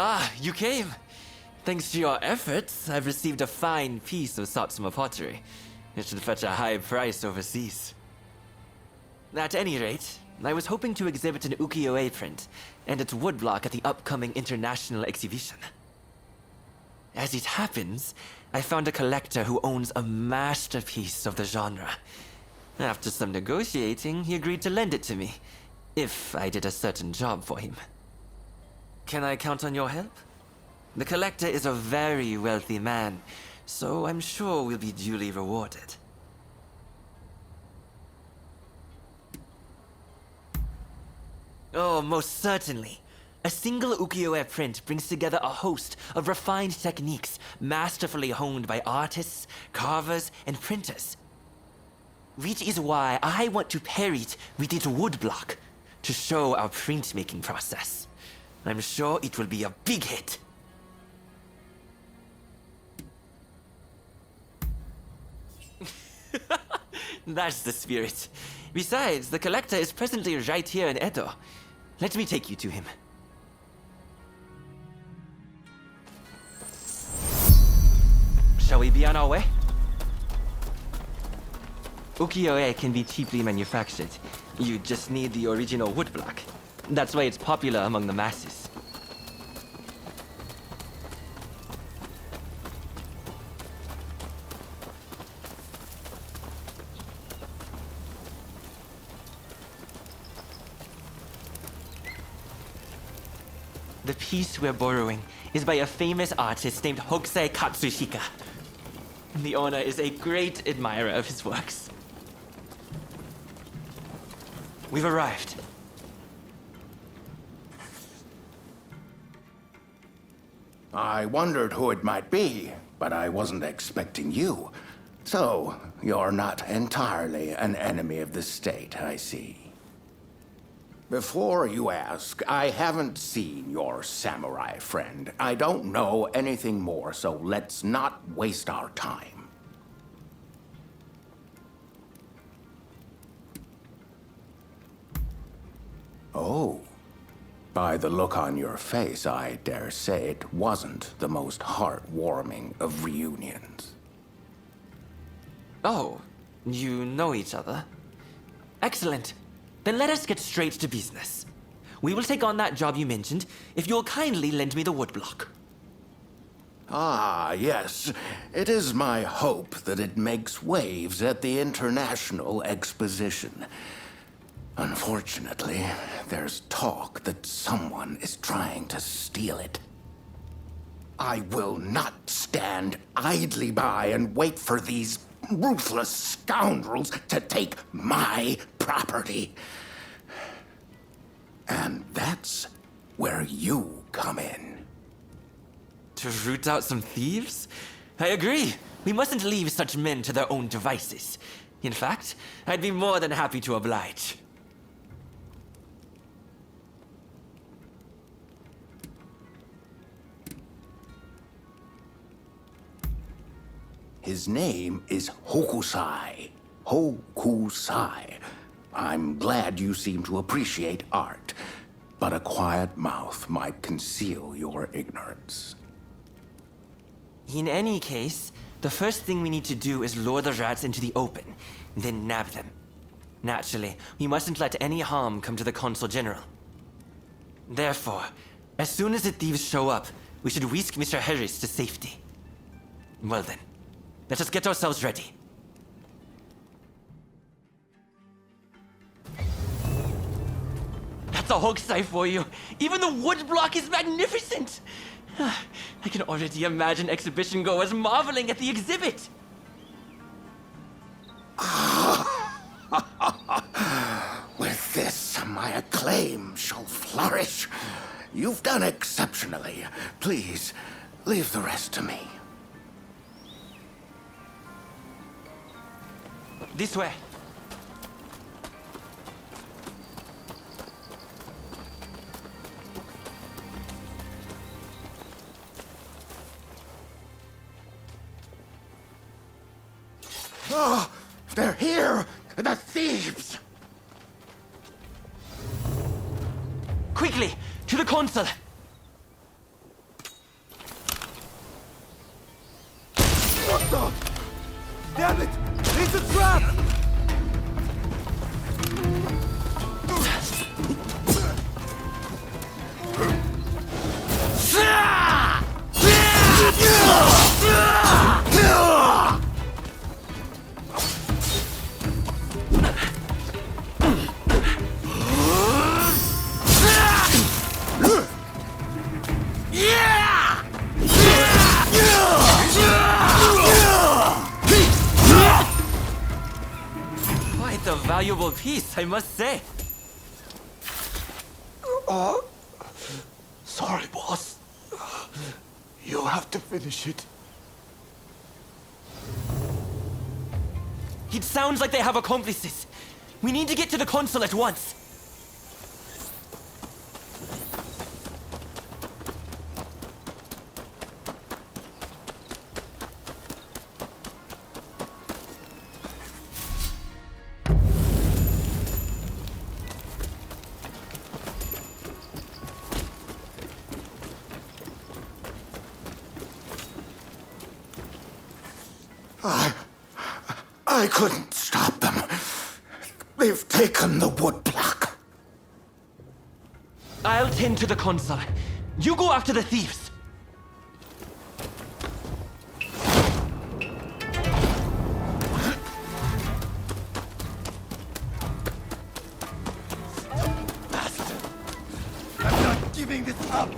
Ah, you came. Thanks to your efforts, I've received a fine piece of Satsuma pottery. It should fetch a high price overseas. At any rate, I was hoping to exhibit an ukiyo-e print and its woodblock at the upcoming international exhibition. As it happens, I found a collector who owns a masterpiece of the genre. After some negotiating, he agreed to lend it to me, if I did a certain job for him. Can I count on your help? The collector is a very wealthy man, so I'm sure we'll be duly rewarded. Oh, most certainly. A single ukiyo-e print brings together a host of refined techniques masterfully honed by artists, carvers, and printers. Which is why I want to pair it with its woodblock to show our printmaking process. I'm sure it will be a big hit. That's the spirit. Besides, the collector is presently right here in Edo. Let me take you to him. Shall we be on our way? Ukiyo-e can be cheaply manufactured. You just need the original woodblock. That's why it's popular among the masses. The piece we're borrowing is by a famous artist named Hokusai Katsushika. The owner is a great admirer of his works. We've arrived. I wondered who it might be, but I wasn't expecting you. So, you're not entirely an enemy of the state, I see. Before you ask, I haven't seen your samurai friend. I don't know anything more, so let's not waste our time. Oh. By the look on your face, I dare say it wasn't the most heartwarming of reunions. Oh, you know each other? Excellent. Then let us get straight to business. We will take on that job you mentioned, if you'll kindly lend me the woodblock. Ah, yes. It is my hope that it makes waves at the International Exposition. Unfortunately, there's talk that someone is trying to steal it. I will not stand idly by and wait for these ruthless scoundrels to take my property. And that's where you come in. To root out some thieves? I agree. We mustn't leave such men to their own devices. In fact, I'd be more than happy to oblige. His name is Hokusai. Hokusai. I'm glad you seem to appreciate art, but a quiet mouth might conceal your ignorance. In any case, the first thing we need to do is lure the rats into the open, then nab them. Naturally, we mustn't let any harm come to the Consul General. Therefore, as soon as the thieves show up, we should whisk Mr. Harris to safety. Well then, let us get ourselves ready. That's a hokusai for you. Even the woodblock is magnificent. I can already imagine exhibition goers marveling at the exhibit. With this, my acclaim shall flourish. You've done exceptionally. Please, leave the rest to me. This way. Oh, they're here! The thieves! Quickly, to the consul! Damn it! It's a trap! Quite a valuable piece, I must say. Sorry, boss. You have to finish it. It sounds like they have accomplices. We need to get to the console at once. I couldn't stop them. They've taken the woodblock. I'll tend to the console. You go after the thieves. Bastard! I'm not giving this up!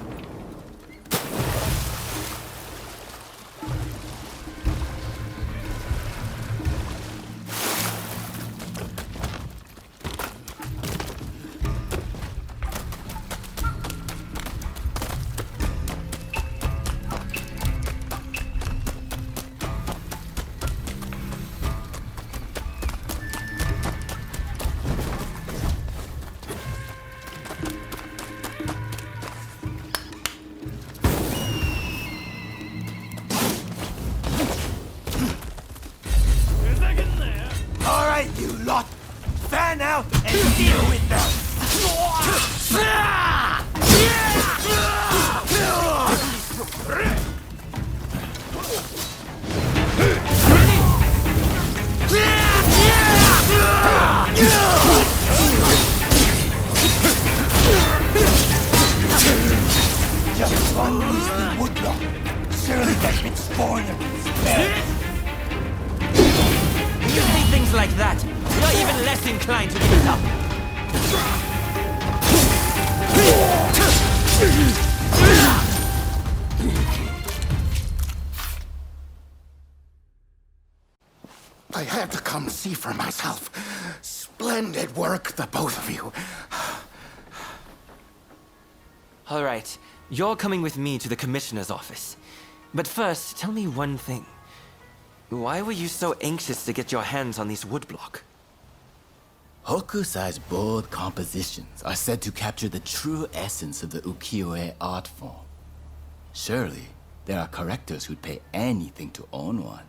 Alright, you lot! Fan out and deal with them! Just one easy woodblock. Surely that bit's born of spell. You say things like that, you're even less inclined to give it up. I had to come see for myself. Splendid work, the both of you. All right, you're coming with me to the commissioner's office. But first, tell me one thing. Why were you so anxious to get your hands on these woodblock? Hokusai's bold compositions are said to capture the true essence of the ukiyo-e art form. Surely, there are collectors who'd pay anything to own one.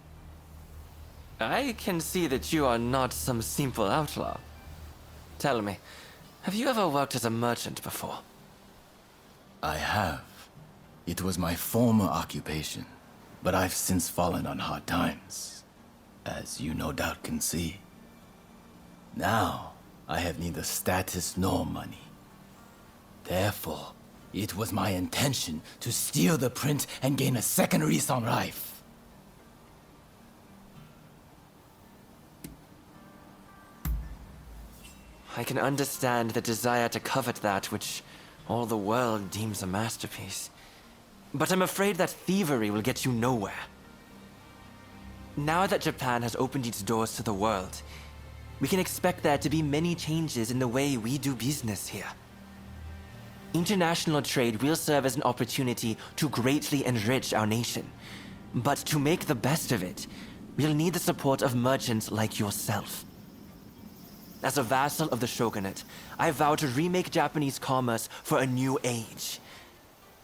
I can see that you are not some simple outlaw. Tell me, have you ever worked as a merchant before? I have. It was my former occupation, but I've since fallen on hard times, as you no doubt can see. Now, I have neither status nor money. Therefore, it was my intention to steal the print and gain a second lease on life. I can understand the desire to covet that which all the world deems a masterpiece. But I'm afraid that thievery will get you nowhere. Now that Japan has opened its doors to the world, we can expect there to be many changes in the way we do business here. International trade will serve as an opportunity to greatly enrich our nation. But to make the best of it, we'll need the support of merchants like yourself. As a vassal of the Shogunate, I vow to remake Japanese commerce for a new age.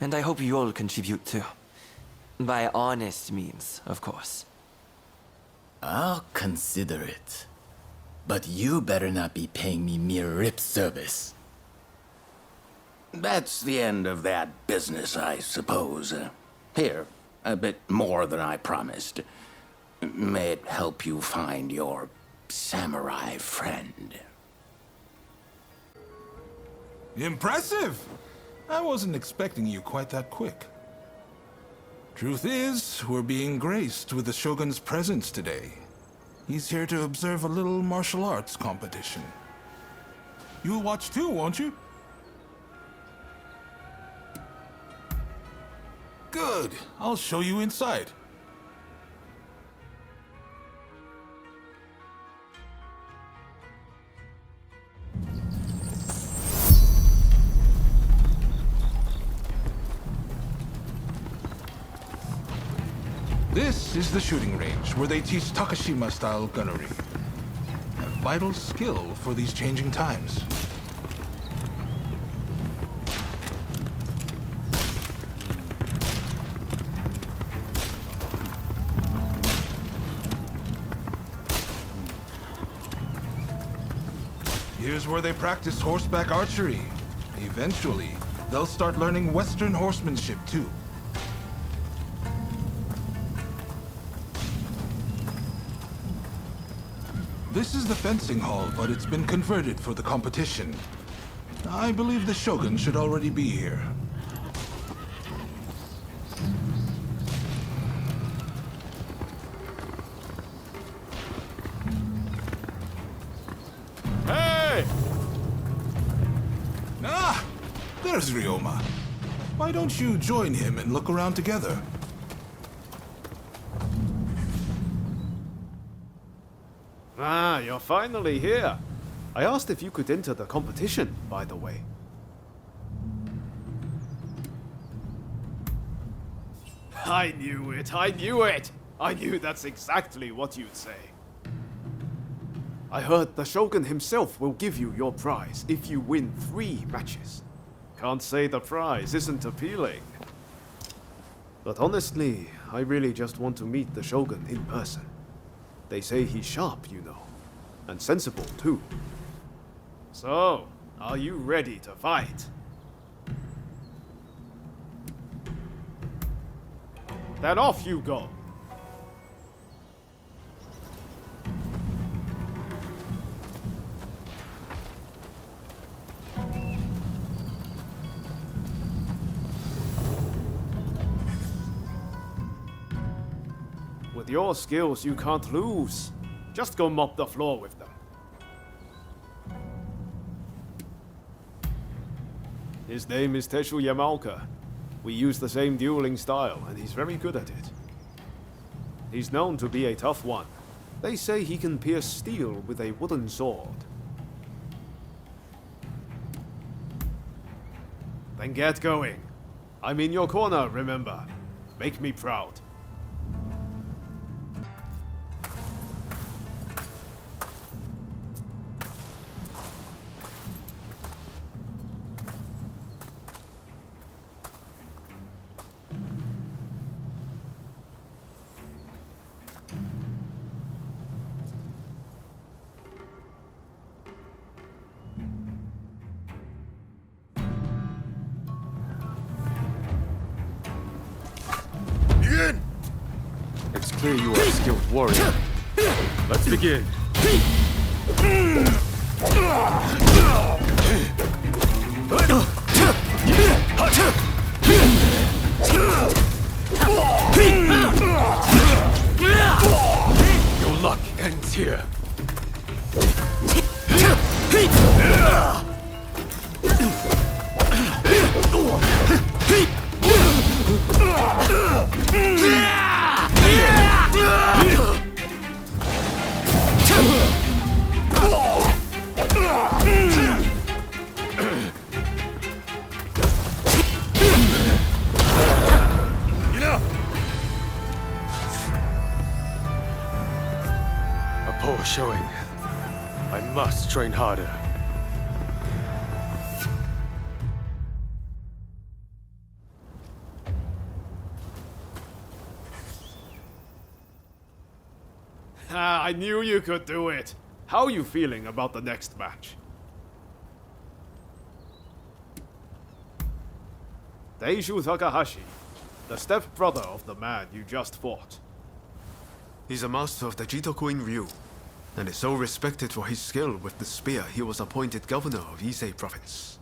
And I hope you'll contribute too. By honest means, of course. I'll consider it. But you better not be paying me mere lip service. That's the end of that business, I suppose. Here, a bit more than I promised. May it help you find your samurai friend. Impressive! I wasn't expecting you quite that quick. Truth is, we're being graced with the Shogun's presence today. He's here to observe a little martial arts competition. You'll watch too, won't you? Good. I'll show you inside. This is the shooting range where they teach Takashima-style gunnery. A vital skill for these changing times. Here's where they practice horseback archery. Eventually, they'll start learning Western horsemanship too. This is the fencing hall, but it's been converted for the competition. I believe the Shogun should already be here. Hey! Ah! There's Ryoma. Why don't you join him and look around together? Ah, you're finally here. I asked if you could enter the competition, by the way. I knew it, I knew it! I knew that's exactly what you'd say. I heard the Shogun himself will give you your prize if you win 3 matches. Can't say the prize isn't appealing. But honestly, I really just want to meet the Shogun in person. They say he's sharp, you know, and sensible too. So, are you ready to fight? Then off you go! With your skills, you can't lose. Just go mop the floor with them. His name is Teshu Yamaoka. We use the same dueling style, and he's very good at it. He's known to be a tough one. They say he can pierce steel with a wooden sword. Then get going. I'm in your corner, remember. Make me proud. It's clear you are a skilled warrior. Let's begin. Your luck ends here. A poor showing. I must train harder. I knew you could do it. How are you feeling about the next match? Deishu Takahashi, the step-brother of the man you just fought. He's a master of the Jitokuin Ryu, and is so respected for his skill with the spear he was appointed governor of Ise province.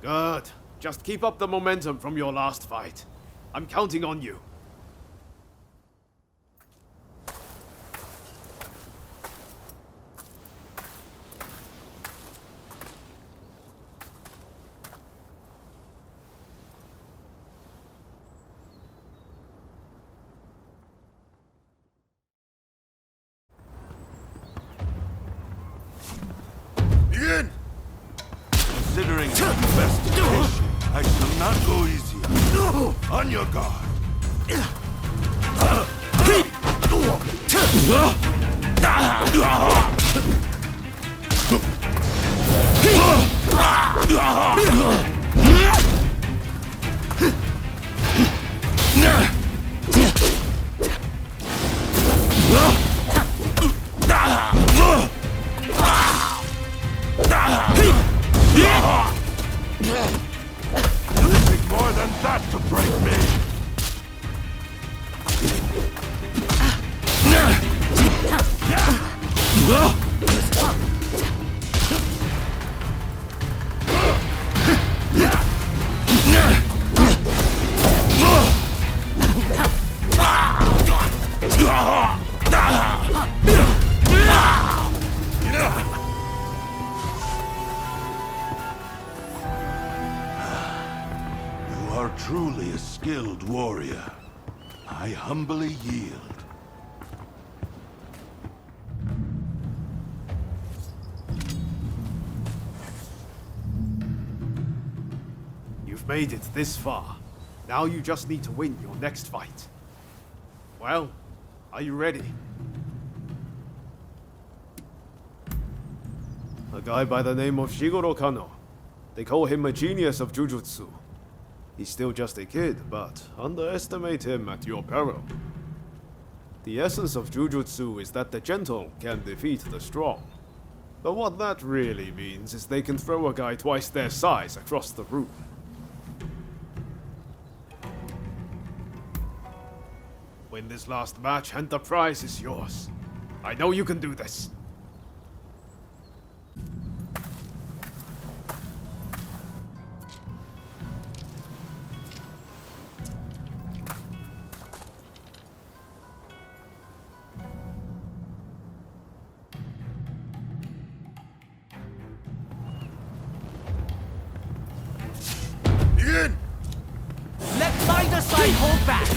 Good. Just keep up the momentum from your last fight. I'm counting on you. Begin! Considering the investigation, I shall not go easier. On your guard. Take more than that to break me. You are truly a skilled warrior. I humbly yield. You've made it this far. Now you just need to win your next fight. Well, are you ready? A guy by the name of Shigoro Kano. They call him a genius of Jujutsu. He's still just a kid, but underestimate him at your peril. The essence of Jujutsu is that the gentle can defeat the strong. But what that really means is they can throw a guy twice their size across the room. Win this last match and the prize is yours. I know you can do this. Begin! Let neither side hold back!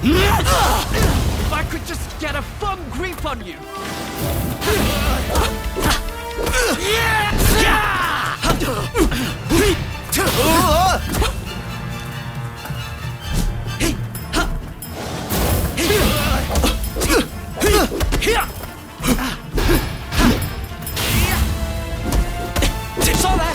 If I could just get a firm grip on you! Saw that!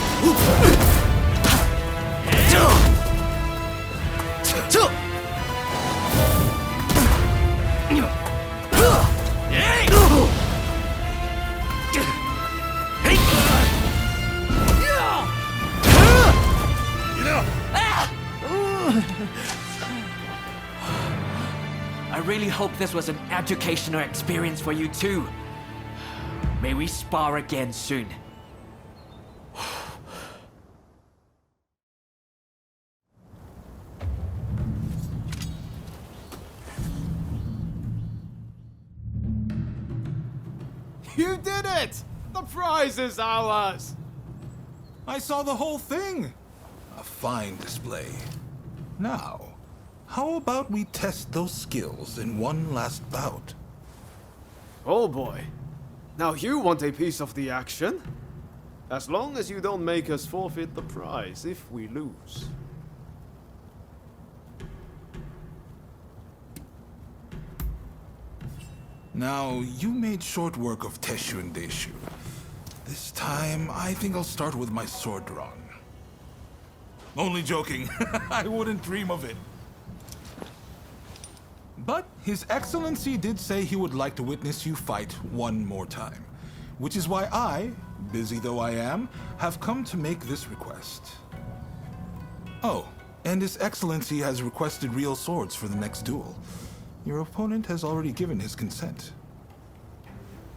I really hope this was an educational experience for you too. May we spar again soon. You did it! The prize is ours! I saw the whole thing. A fine display. Now, how about we test those skills in one last bout? Oh boy. Now you want a piece of the action? As long as you don't make us forfeit the prize if we lose. Now, you made short work of Teshu and Deishu. This time, I think I'll start with my sword drawn. Only joking. I wouldn't dream of it. But His Excellency did say he would like to witness you fight one more time. Which is why I, busy though I am, have come to make this request. Oh, and His Excellency has requested real swords for the next duel. Your opponent has already given his consent.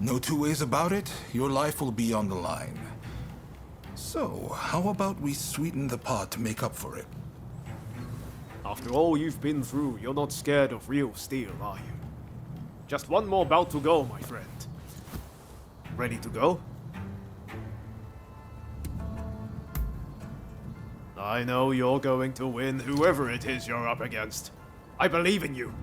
No two ways about it, your life will be on the line. So, how about we sweeten the pot to make up for it? After all you've been through, you're not scared of real steel, are you? Just one more bout to go, my friend. Ready to go? I know you're going to win whoever it is you're up against. I believe in you.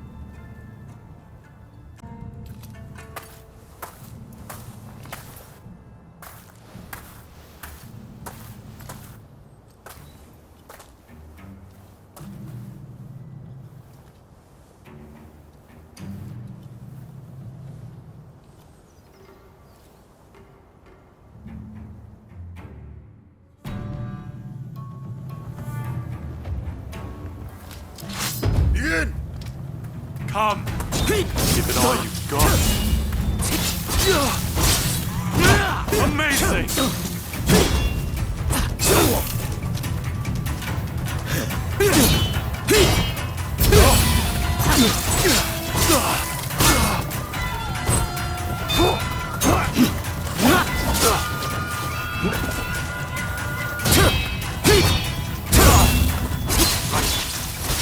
Begin! Come! Give it all you've got! Amazing!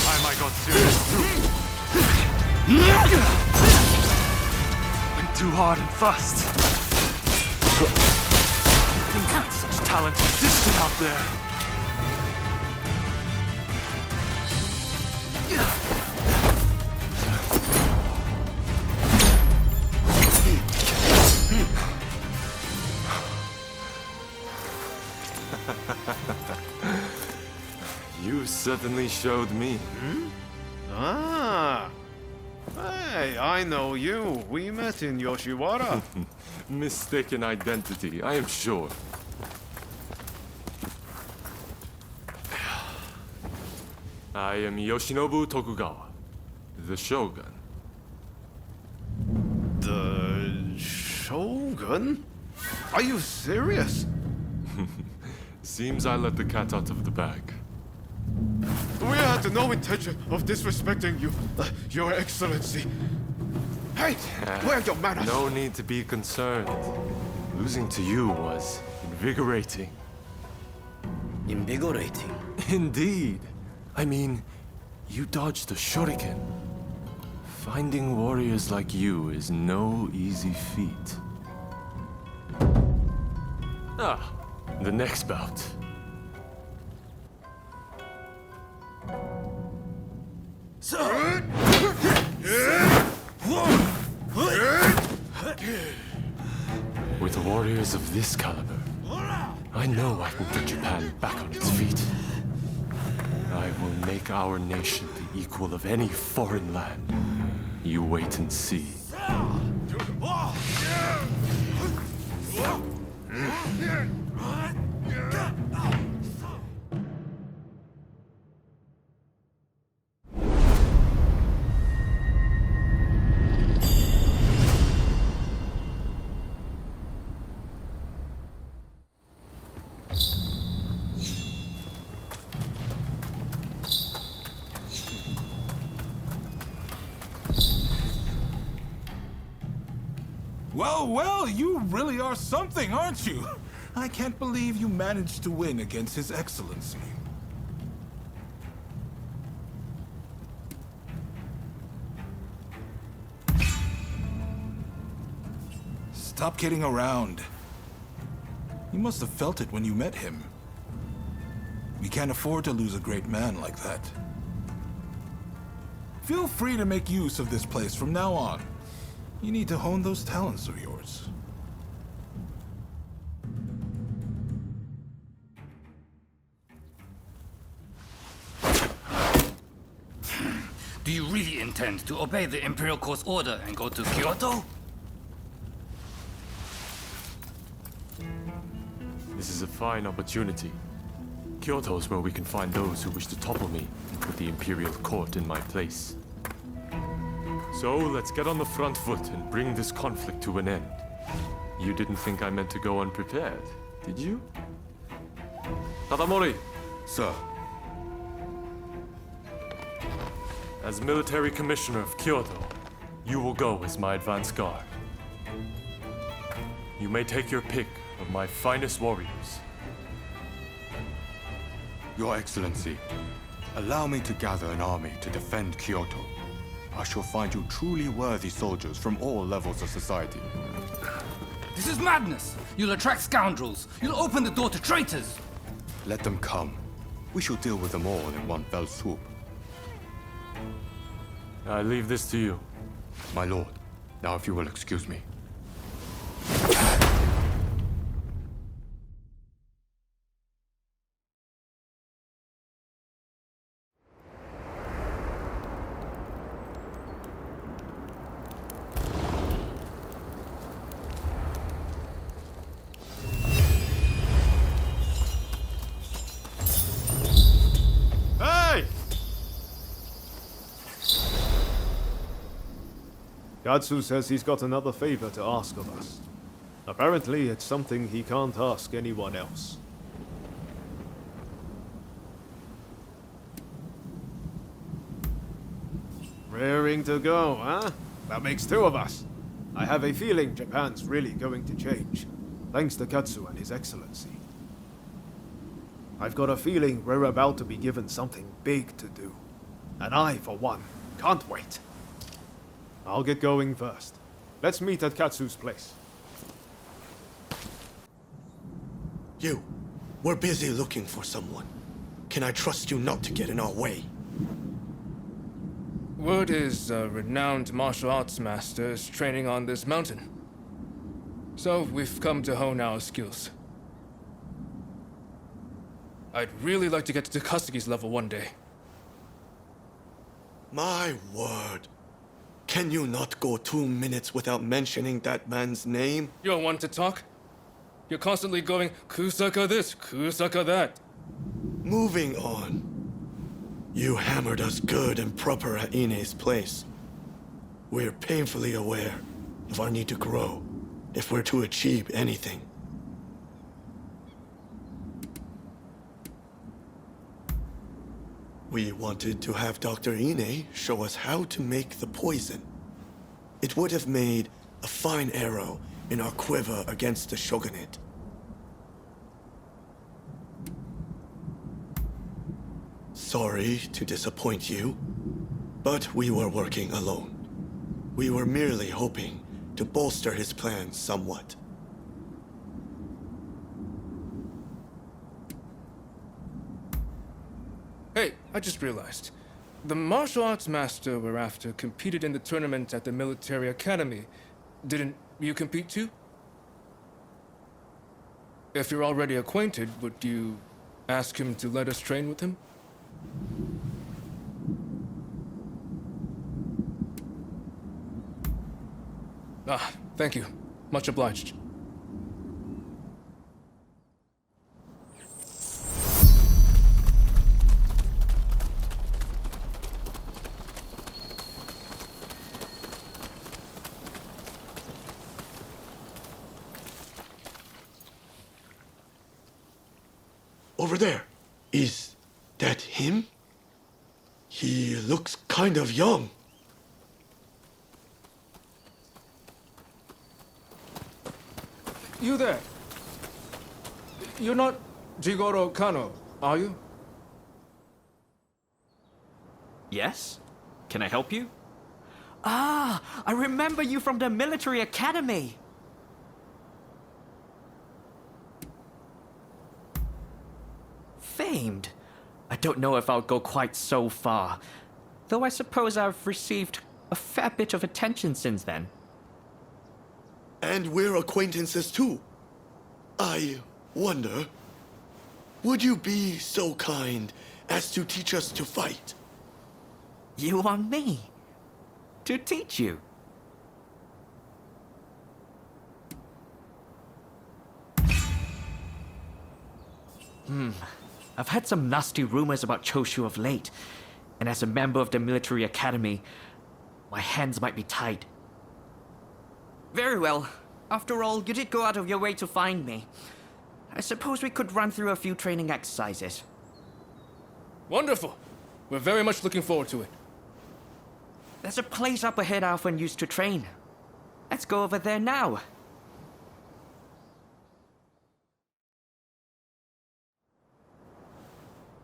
Time I got serious. I'm too hard and fast. Such talent existed out there. You certainly showed me. Ah. Hey, I know you. We met in Yoshiwara. Mistaken identity, I am sure. I am Yoshinobu Tokugawa, the Shogun. The Shogun? Are you serious? Seems I let the cat out of the bag. We had no intention of disrespecting you, Your Excellency. Hey, where are your manners? No need to be concerned. Losing to you was invigorating. Invigorating. Indeed. I mean, you dodged a shuriken. Finding warriors like you is no easy feat. Ah, the next bout. With warriors of this caliber, I know I can get Japan back on its feet. I will make our nation the equal of any foreign land. You wait and see. Well, you really are something, aren't you? I can't believe you managed to win against His Excellency. Stop kidding around. You must have felt it when you met him. We can't afford to lose a great man like that. Feel free to make use of this place from now on. You need to hone those talents of yours. Do you really intend to obey the Imperial Court's order and go to Kyoto? This is a fine opportunity. Kyoto is where we can find those who wish to topple me and put the Imperial Court in my place. So let's get on the front foot and bring this conflict to an end. You didn't think I meant to go unprepared, did you? Tadamori, Sir, as military commissioner of Kyoto, you will go as my advance guard. You may take your pick of my finest warriors. Your Excellency, allow me to gather an army to defend Kyoto. I shall find you truly worthy soldiers from all levels of society. This is madness! You'll attract scoundrels! You'll open the door to traitors! Let them come. We shall deal with them all in one fell swoop. I leave this to you. My lord, now if you will excuse me. Hey! Katsu says he's got another favor to ask of us. Apparently, it's something he can't ask anyone else. Raring to go, huh? That makes two of us. I have a feeling Japan's really going to change, thanks to Katsu and His Excellency. I've got a feeling we're about to be given something big to do. And I, for one, can't wait. I'll get going first. Let's meet at Katsu's place. You, we're busy looking for someone. Can I trust you not to get in our way? Word is a renowned martial arts master is training on this mountain. So we've come to hone our skills. I'd really like to get to Takasagi's level one day. My word. Can you not go 2 minutes without mentioning that man's name? You don't want to talk? You're constantly going, Kusaka this, Kusaka that. Moving on. You hammered us good and proper at Ine's place. We're painfully aware of our need to grow if we're to achieve anything. We wanted to have Dr. Ine show us how to make the poison. It would have made a fine arrow in our quiver against the shogunate. Sorry to disappoint you, but we were working alone. We were merely hoping to bolster his plans somewhat. Hey, I just realized. The martial arts master we're after competed in the tournament at the military academy. Didn't you compete too? If you're already acquainted, would you ask him to let us train with him? Ah, thank you. Much obliged. Over there. Is that him? He looks kind of young. You there. You're not Jigoro Kano, are you? Yes? Can I help you? Ah, I remember you from the military academy. Famed. I don't know if I'll go quite so far, though I suppose I've received a fair bit of attention since then. And we're acquaintances too. I wonder, would you be so kind as to teach us to fight? You want me to teach you? I've had some nasty rumors about Choshu of late, and as a member of the military academy, My hands might be tied. Very well. After all, you did go out of your way to find me. I suppose we could run through a few training exercises. Wonderful. We're very much looking forward to it. There's a place up ahead I often used to train. Let's go over there now.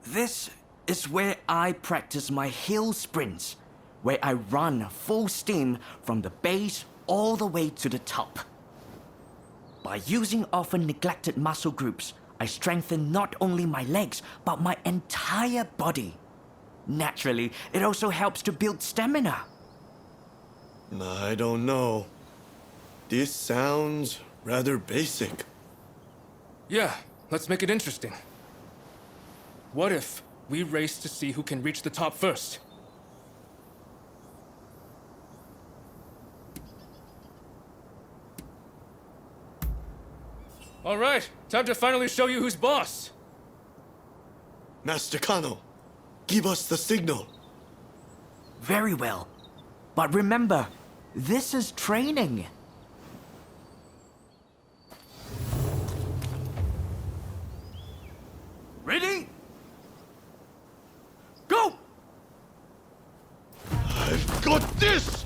This is where I practice my hill sprints, where I run full steam from the base all the way to the top. By using often neglected muscle groups, I strengthen not only my legs, but my entire body. Naturally, it also helps to build stamina. I don't know. This sounds rather basic. Yeah, let's make it interesting. What if we race to see who can reach the top first? All right, time to finally show you who's boss. Master Kano, give us the signal. Very well. But remember, this is training. Ready? Go! I've got this!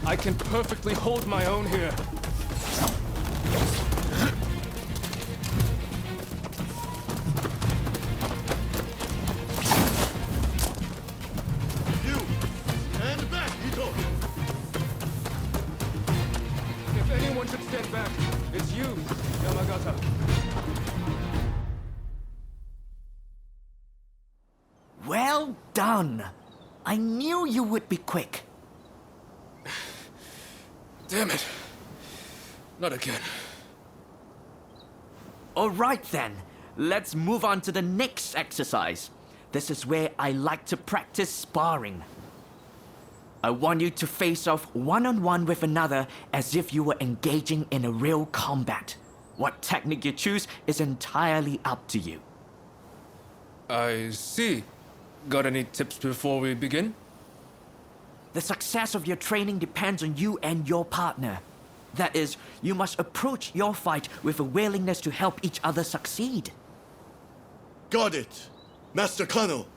I can perfectly hold my own here. You! Stand back, Ito! If anyone should stand back, it's you, Yamagata. Well done. I knew you would be quick. Damn it. Not again. All right then, let's move on to the next exercise. This is where I like to practice sparring. I want you to face off one-on-one with another as if you were engaging in a real combat. What technique you choose is entirely up to you. I see. Got any tips before we begin? The success of your training depends on you and your partner. That is, you must approach your fight with a willingness to help each other succeed. Got it. Master Kano,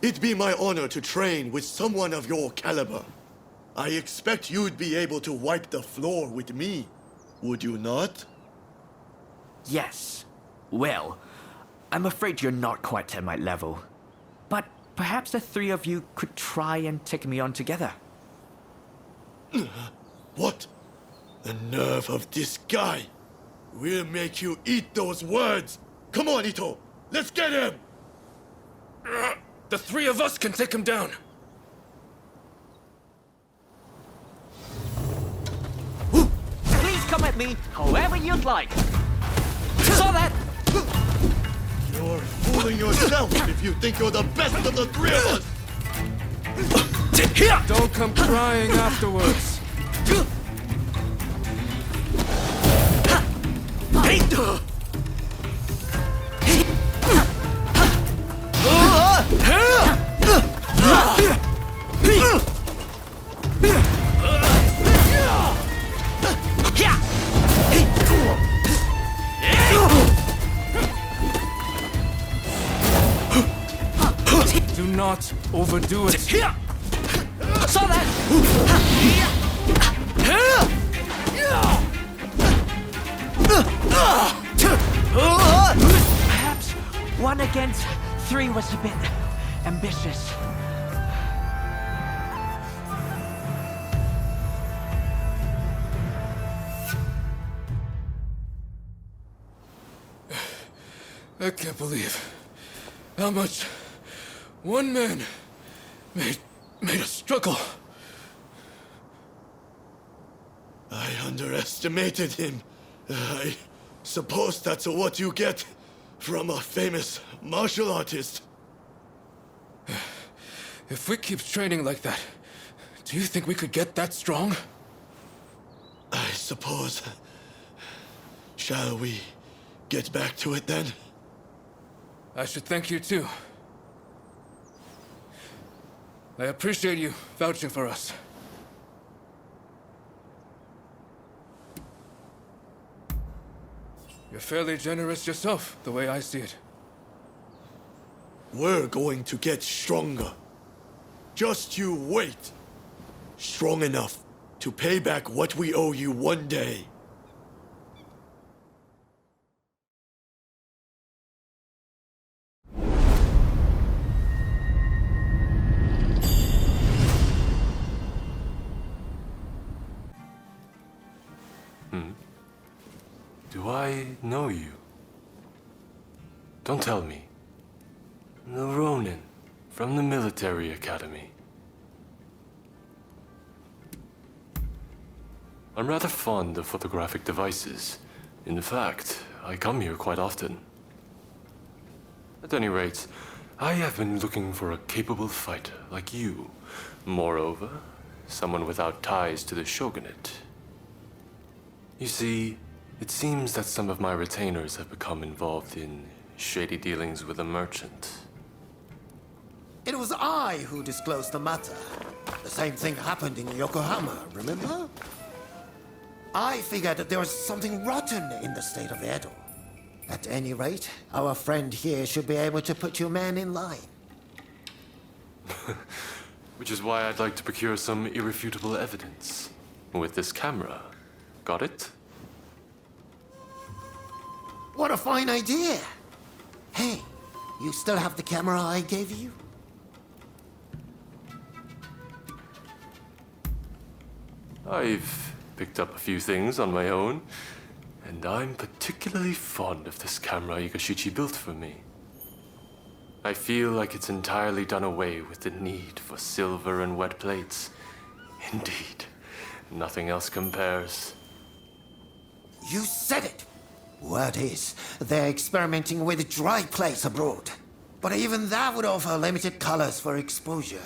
it'd be my honor to train with someone of your caliber. I expect you'd be able to wipe the floor with me, would you not? Yes. Well, I'm afraid you're not quite at my level. But perhaps the three of you could try and take me on together. What? The nerve of this guy! We'll make you eat those words! Come on, Ito! Let's get him! The three of us can take him down. Please come at me however you'd like. Saw that! You're fooling yourself if you think you're the best of the three of us! Don't come crying afterwards. Do not overdo it. Saw that! Perhaps 1 against 3 was a bit ambitious. I can't believe how much one man made us struggle. I underestimated him. I suppose that's what you get from a famous martial artist. If we keep training like that, do you think we could get that strong? I suppose. Shall we get back to it then? I should thank you too. I appreciate you vouching for us. You're fairly generous yourself, the way I see it. We're going to get stronger. Just you wait. Strong enough to pay back what we owe you one day. Do I know you? Don't tell me. The Ronin from the military academy. I'm rather fond of photographic devices. In fact, I come here quite often. At any rate, I have been looking for a capable fighter like you. Moreover, someone without ties to the shogunate. You see, it seems that some of my retainers have become involved in shady dealings with a merchant. It was I who disclosed the matter. The same thing happened in Yokohama, remember? I figured that there was something rotten in the state of Edo. At any rate, our friend here should be able to put your man in line. Which is why I'd like to procure some irrefutable evidence. With this camera. Got it? What a fine idea! Hey, you still have the camera I gave you? I've picked up a few things on my own, and I'm particularly fond of this camera Igashichi built for me. I feel like it's entirely done away with the need for silver and wet plates. Indeed, nothing else compares. You said it! Word is, they're experimenting with dry plates abroad. But even that would offer limited colors for exposure.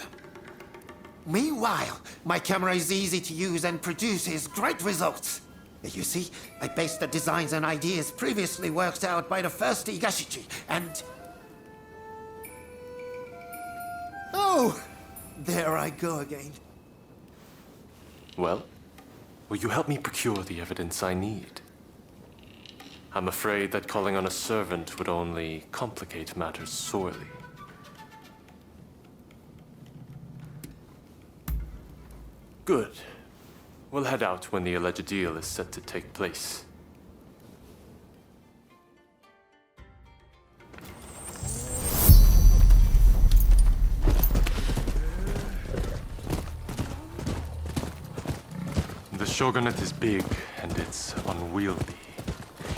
Meanwhile, my camera is easy to use and produces great results. You see, I based the designs and ideas previously worked out by the first Igashichi, and... Oh! There I go again. Well, will you help me procure the evidence I need? I'm afraid that calling on a servant would only complicate matters sorely. Good. We'll head out when the alleged deal is set to take place. The Shogunate is big and it's unwieldy.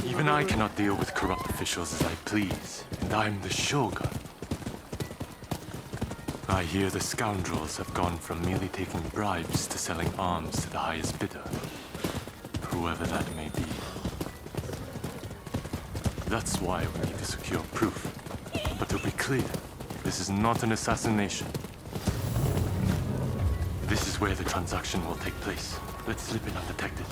Even I cannot deal with corrupt officials as I please, and I'm the Shogun. I hear the scoundrels have gone from merely taking bribes to selling arms to the highest bidder, whoever that may be. That's why we need to secure proof. But to be clear, this is not an assassination. This is where the transaction will take place. Let's slip in undetected.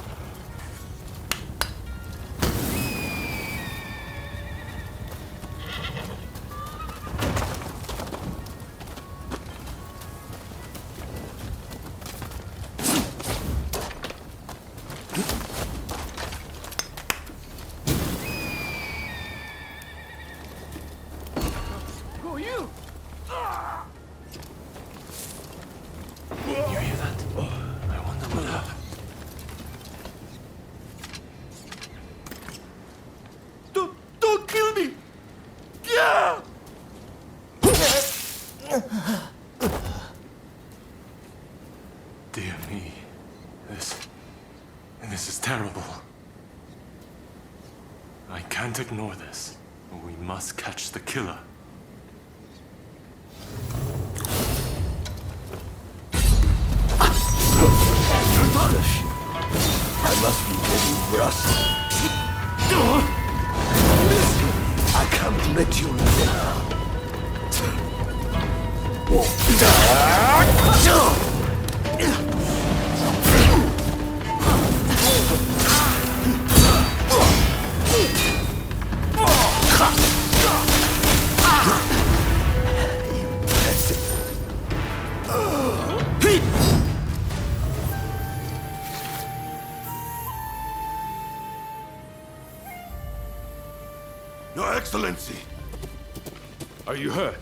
You hear that? I wonder what happened. Don't kill me! Yeah! Dear me. This is terrible. I can't ignore this. We must catch the killer. I must be getting rust. I can't let you live. Excellency! Are you hurt?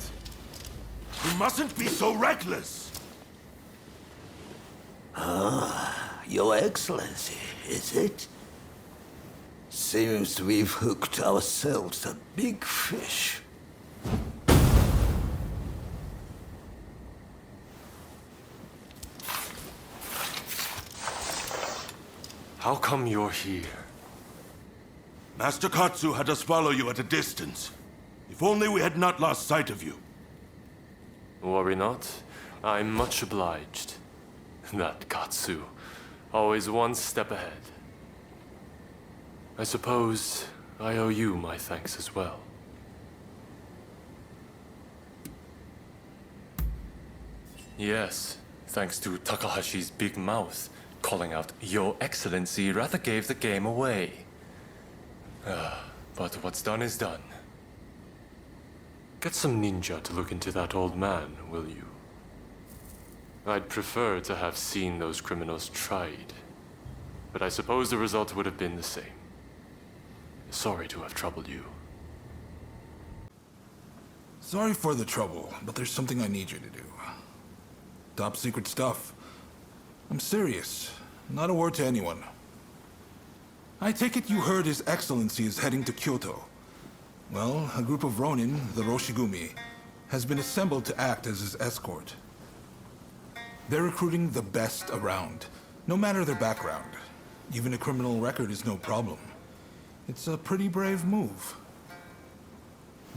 You mustn't be so reckless! Your Excellency, is it? Seems we've hooked ourselves a big fish. How come you're here? Master Katsu had us follow you at a distance. If only we had not lost sight of you. Worry not. I'm much obliged. That Katsu. Always one step ahead. I suppose I owe you my thanks as well. Yes, thanks to Takahashi's big mouth, calling out Your Excellency rather gave the game away. But what's done is done. Get some ninja to look into that old man, will you? I'd prefer to have seen those criminals tried, but I suppose the result would have been the same. Sorry to have troubled you. Sorry for the trouble, but there's something I need you to do. Top secret stuff. I'm serious. Not a word to anyone. I take it you heard His Excellency is heading to Kyoto. Well, a group of Ronin, the Roshigumi, has been assembled to act as his escort. They're recruiting the best around, no matter their background. Even a criminal record is no problem. It's a pretty brave move.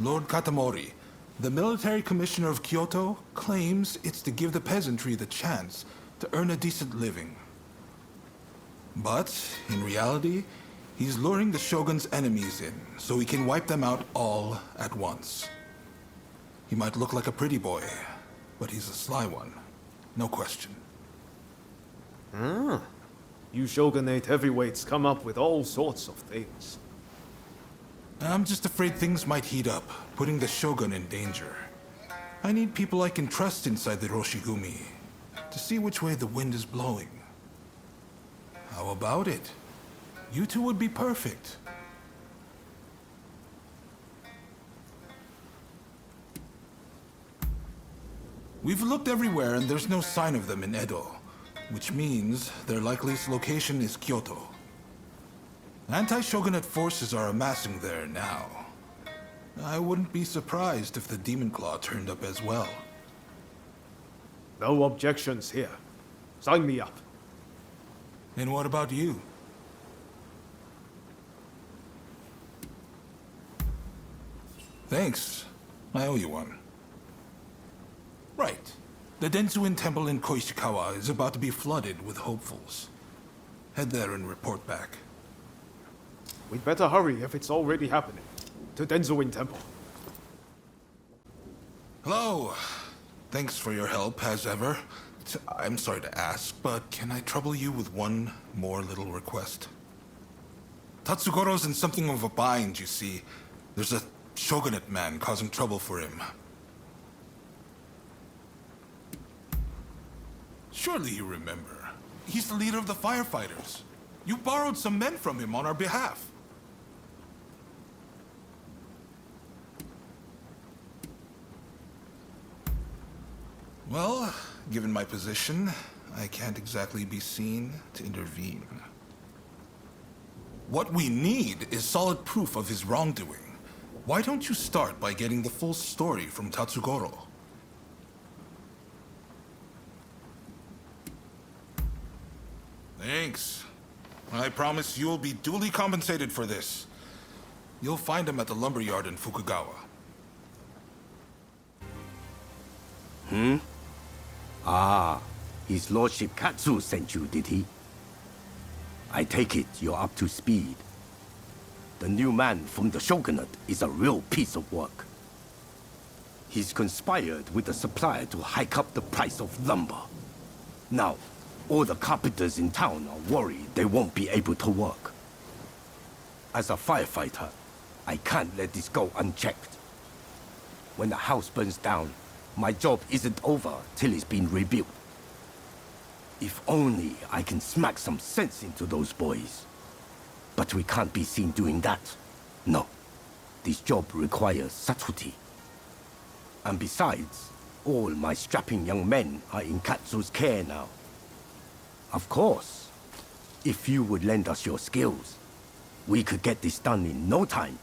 Lord Katamori, the military commissioner of Kyoto, claims it's to give the peasantry the chance to earn a decent living. But, in reality, he's luring the Shogun's enemies in, so he can wipe them out all at once. He might look like a pretty boy, but he's a sly one. No question. You Shogunate heavyweights come up with all sorts of things. I'm just afraid things might heat up, putting the Shogun in danger. I need people I can trust inside the Roshigumi, to see which way the wind is blowing. How about it? You two would be perfect. We've looked everywhere and there's no sign of them in Edo, which means their likeliest location is Kyoto. Anti-Shogunate forces are amassing there now. I wouldn't be surprised if the Demon Claw turned up as well. No objections here. Sign me up. And what about you? Thanks. I owe you one. Right. The Densuin Temple in Koishikawa is about to be flooded with hopefuls. Head there and report back. We'd better hurry if it's already happening. To Denzuin Temple. Hello. Thanks for your help, as ever. I'm sorry to ask, but can I trouble you with one more little request? Tatsugoro's in something of a bind, you see. There's a Shogunate man causing trouble for him. Surely you remember. He's the leader of the firefighters. You borrowed some men from him on our behalf. Well, given my position, I can't exactly be seen to intervene. What we need is solid proof of his wrongdoing. Why don't you start by getting the full story from Tatsugoro? Thanks. I promise you'll be duly compensated for this. You'll find him at the lumberyard in Fukugawa. His Lordship Katsu sent you, did he? I take it you're up to speed. The new man from the Shogunate is a real piece of work. He's conspired with the supplier to hike up the price of lumber. Now, all the carpenters in town are worried they won't be able to work. As a firefighter, I can't let this go unchecked. When the house burns down, my job isn't over till it's been rebuilt. If only I can smack some sense into those boys. But we can't be seen doing that. No. this job requires subtlety. And besides, all my strapping young men are in Katsu's care now. Of course, if you would lend us your skills, we could get this done in no time.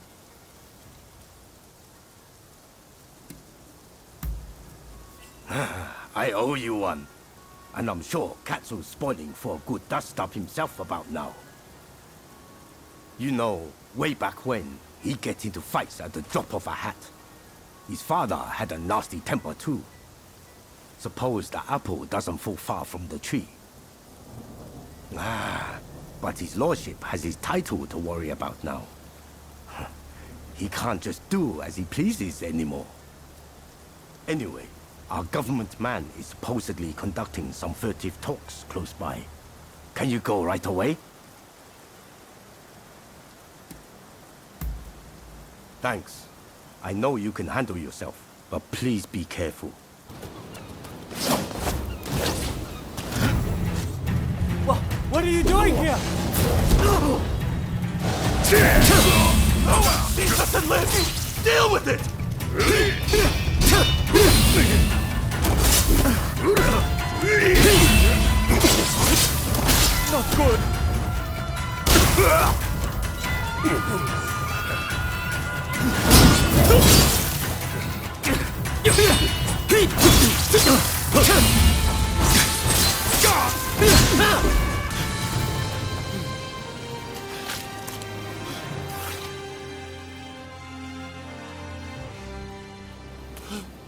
I owe you one. And I'm sure Katsu's spoiling for a good dust-up himself about now. You know, way back when, he'd get into fights at the drop of a hat. His father had a nasty temper too. Suppose the apple doesn't fall far from the tree. But his lordship has his title to worry about now. He can't just do as he pleases anymore. Anyway, our government man is supposedly conducting some furtive talks close by. Can you go right away? Thanks. I know you can handle yourself, but please be careful. What are you doing here? He doesn't live! Deal with it! Not good.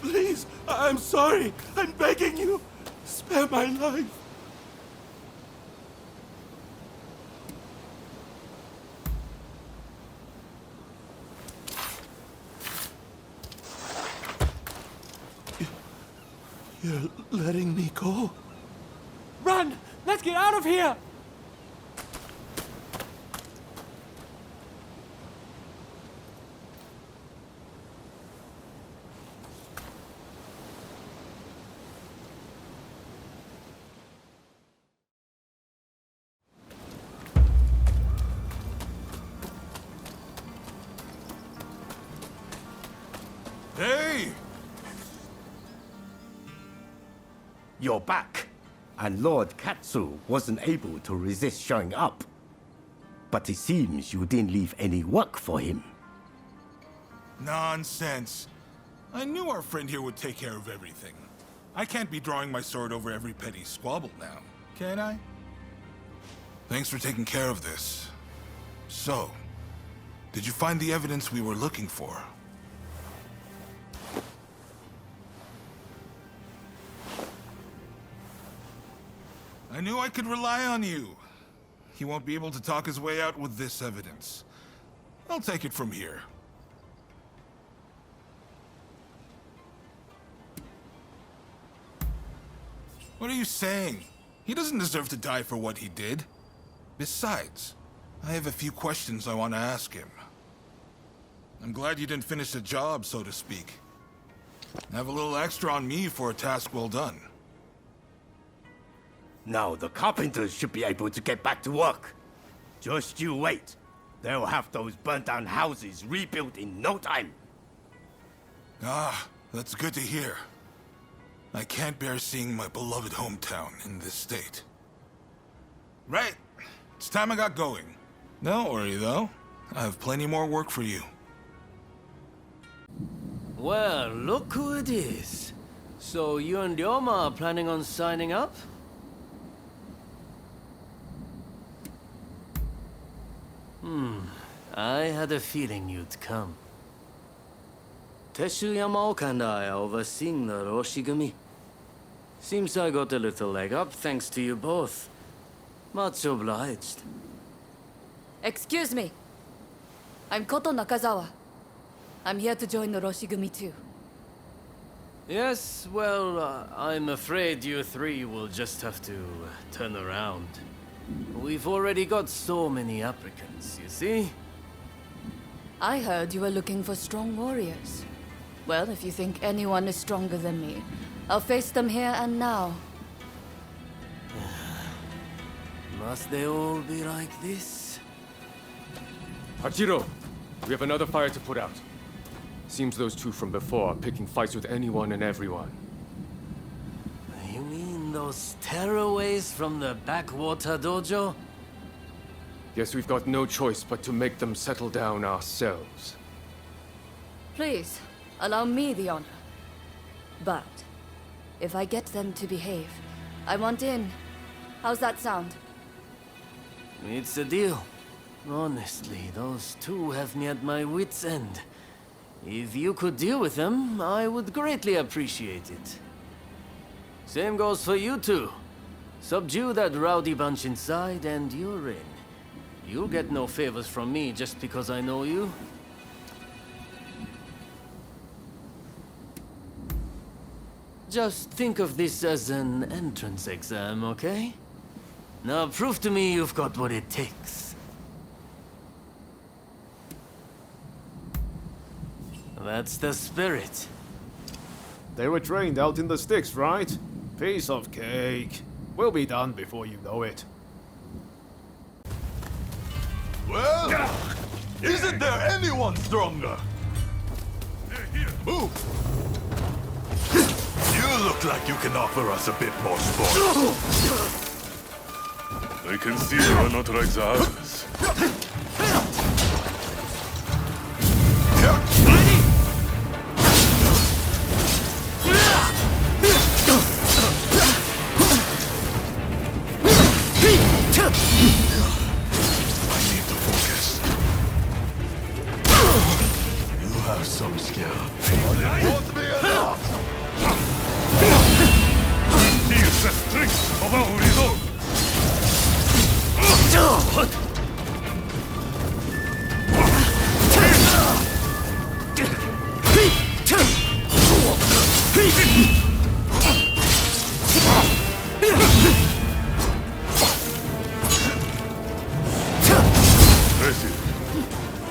Please, I'm sorry. I'm begging you. Spare my life. You're letting me go? Run! Let's get out of here! Hey! You're back. And Lord Katsu wasn't able to resist showing up. But it seems you didn't leave any work for him. Nonsense. I knew our friend here would take care of everything. I can't be drawing my sword over every petty squabble now, can I? Thanks for taking care of this. So, did you find the evidence we were looking for? I knew I could rely on you. He won't be able to talk his way out with this evidence. I'll take it from here. What are you saying? He doesn't deserve to die for what he did. Besides, I have a few questions I want to ask him. I'm glad you didn't finish the job, so to speak. Have a little extra on me for a task well done. Now the carpenters should be able to get back to work. Just you wait. They'll have those burnt-down houses rebuilt in no time. Ah, that's good to hear. I can't bear seeing my beloved hometown in this state. Right. It's time I got going. Don't worry, though. I have plenty more work for you. Well, look who it is. So you and Ryoma are planning on signing up? I had a feeling you'd come. Teshu Yamaoka and I are overseeing the Roshigumi. Seems I got a little leg up thanks to you both. Much obliged. Excuse me. I'm Koto Nakazawa. I'm here to join the Roshigumi too. Yes, well, I'm afraid you three will just have to turn around. We've already got so many applicants, you see? I heard you were looking for strong warriors. Well, if you think anyone is stronger than me, I'll face them here and now. Must they all be like this? Hachiro, We have another fire to put out. Seems those two from before are picking fights with anyone and everyone. You mean those tearaways from the backwater dojo? Guess we've got no choice but to make them settle down ourselves. Please, allow me the honor. But if I get them to behave, I want in. How's that sound? It's a deal. Honestly, those two have me at my wit's end. If you could deal with them, I would greatly appreciate it. Same goes for you two. Subdue that rowdy bunch inside and you're in. You'll get no favors from me just because I know you. Just think of this as an entrance exam, okay? Now prove to me you've got what it takes. That's the spirit. They were trained out in the sticks, right? Piece of cake. We'll be done before you know it. Well, isn't there anyone stronger? Move! You look like you can offer us a bit more sport. I can see you are not like the others. I need to focus. You have some skill. It won't be enough! He is the strength of our resolve!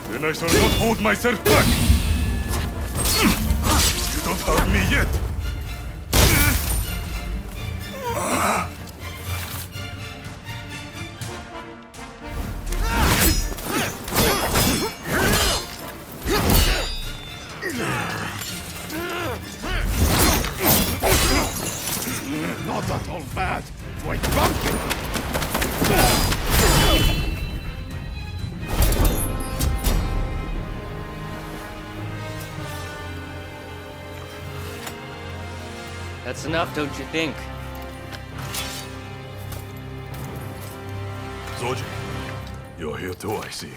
Then I shall not hold myself back! You don't have me yet! Not at all bad! Quite bumpy! That's enough, don't you think? Zoji, you're here too, I see.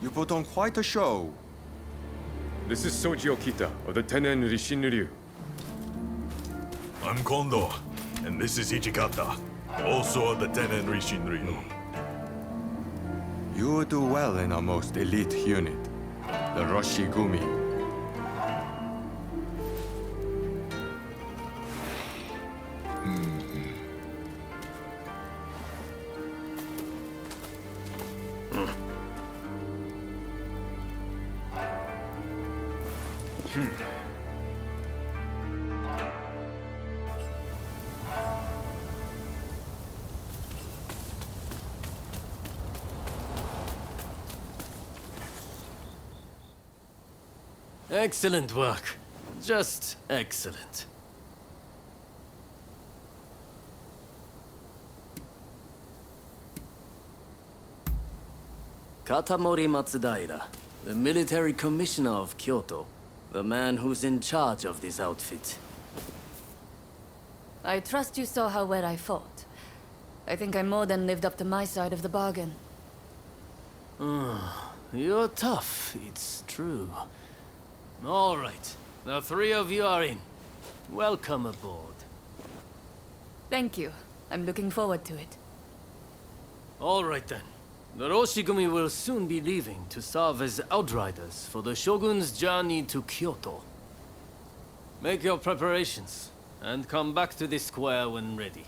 You put on quite a show. This is Soji Okita of the Tenen Rishinryu. I'm Kondo, and this is Ichikata, also of the Tenen Rishinryu. You would do well in our most elite unit, the Roshigumi. Excellent work. Just excellent. Katamori Matsudaira, the military commissioner of Kyoto. The man who's in charge of this outfit. I trust you saw how well I fought. I think I more than lived up to my side of the bargain. You're tough, it's true. All right, the three of you are in. Welcome aboard. Thank you. I'm looking forward to it. All right then. The Roshigumi will soon be leaving to serve as outriders for the Shogun's journey to Kyoto. Make your preparations, and come back to this square when ready.